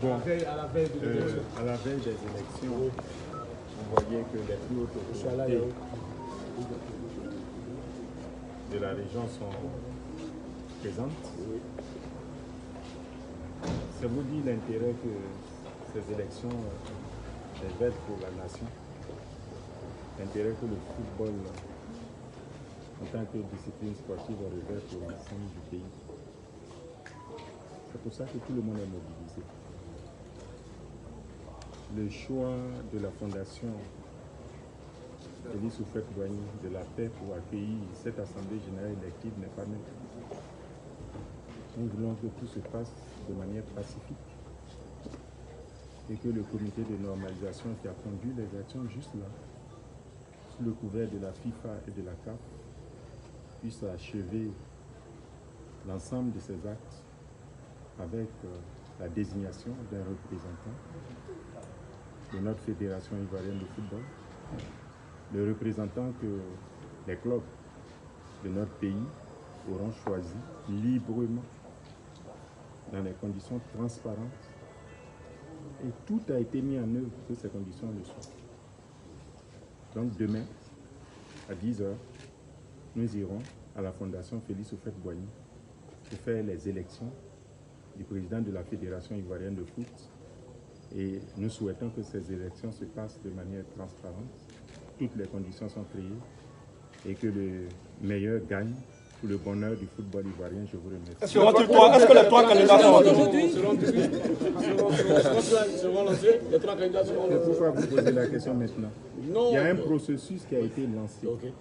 Bon, à la veille des élections, vous voyez que les plus hautes autorités de la région sont présentes. Ça vous dit l'intérêt que ces élections révèlent pour la nation, l'intérêt que le football en tant que discipline sportive révèle pour l'ensemble du pays. C'est pour ça que tout le monde est mobilisé. Le choix de la Fondation Félix Houphouët-Boigny de la paix pour accueillir cette Assemblée générale élective n'est pas neutre. Nous voulons que tout se passe de manière pacifique et que le comité de normalisation qui a conduit les actions juste là, sous le couvert de la FIFA et de la CAF, puisse achever l'ensemble de ces actes avec la désignation d'un représentant de notre fédération ivoirienne de football, le représentant que les clubs de notre pays auront choisi librement dans les conditions transparentes, et tout a été mis en œuvre pour que ces conditions le soient. Donc demain, à 10 h, nous irons à la Fondation Félix Houphouët-Boigny pour faire les élections du président de la Fédération ivoirienne de foot. Et nous souhaitons que ces élections se passent de manière transparente. Toutes les conditions sont créées et que le meilleur gagne pour le bonheur du football ivoirien. Je vous remercie. Est-ce que les trois candidats sont aujourd'hui seront lancés? Les trois candidats seront lancés. Pourquoi vous posez la question maintenant? Non. Il y a un processus qui a été lancé. Okay.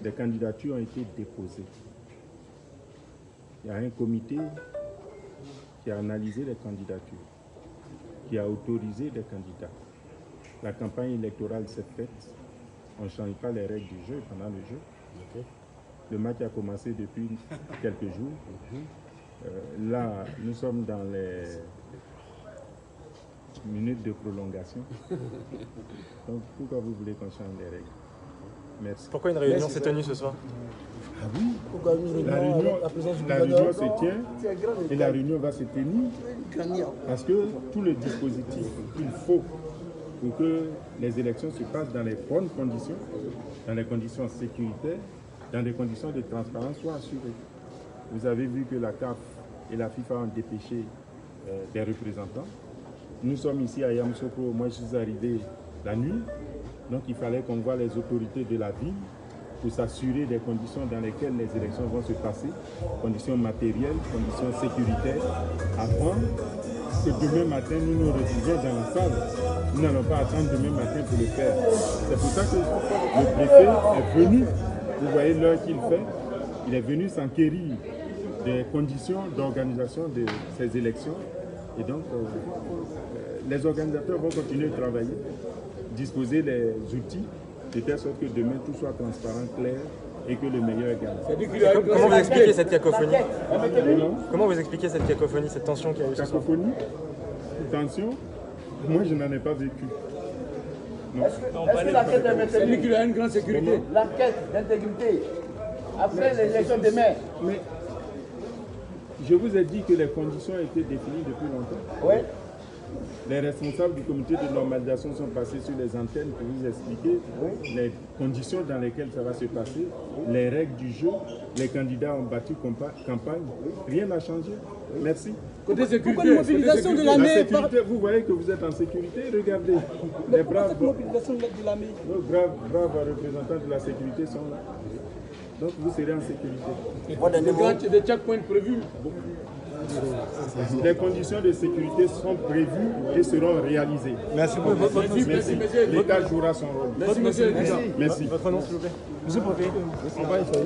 Des candidatures ont été déposées. Il y a un comité qui a analysé les candidatures, qui a autorisé des candidats. La campagne électorale s'est faite. On ne change pas les règles du jeu pendant le jeu. Okay. Le match a commencé depuis quelques jours. Là, nous sommes dans les minutes de prolongation. Donc, pourquoi vous voulez qu'on change les règles? Merci. Pourquoi une réunion s'est tenue ce soir? Ah oui, la réunion se tient et la réunion va se tenir parce que tout le dispositif qu'il faut pour que les élections se passent dans les bonnes conditions, dans les conditions sécuritaires, dans des conditions de transparence soit assuré. Vous avez vu que la CAF et la FIFA ont dépêché des représentants. Nous sommes ici à Yamoussoukro, moi je suis arrivé la nuit, donc il fallait qu'on voit les autorités de la ville pour s'assurer des conditions dans lesquelles les élections vont se passer, conditions matérielles, conditions sécuritaires, avant que demain matin nous nous retrouvions dans la salle. Nous n'allons pas attendre demain matin pour le faire. C'est pour ça que le préfet est venu. Vous voyez l'heure qu'il fait, il est venu s'enquérir des conditions d'organisation de ces élections. Et donc, les organisateurs vont continuer de travailler, disposer les outils, de telle sorte que demain tout soit transparent, clair et que le meilleur gagne. Comment vous expliquez cette cacophonie? Comment vous expliquez cette cacophonie, cette tension qu'il y a eu ce soir? Cacophonie, tension, moi je n'en ai pas vécu. Est-ce que l'enquête est maintenue? C'est lui qui a une grande sécurité. L'enquête d'intégrité, après l'élection demain. Mais je vous ai dit que les conditions étaient définies depuis longtemps. Oui. Les responsables du comité de normalisation sont passés sur les antennes pour vous expliquer les conditions dans lesquelles ça va se passer, les règles du jeu. Les candidats ont battu campagne. Rien n'a changé. Merci. Côté sécurité, pourquoi une mobilisation de l'armée? La sécurité, vous voyez que vous êtes en sécurité. Regardez. Les braves représentants de la sécurité sont là. Donc vous serez en sécurité. Des checkpoints prévus. Les conditions de sécurité sont prévues et seront réalisées. Merci beaucoup. Merci. L'État jouera son rôle. Merci, monsieur. Merci. Votre nom, s'il vous plaît. On va essayer.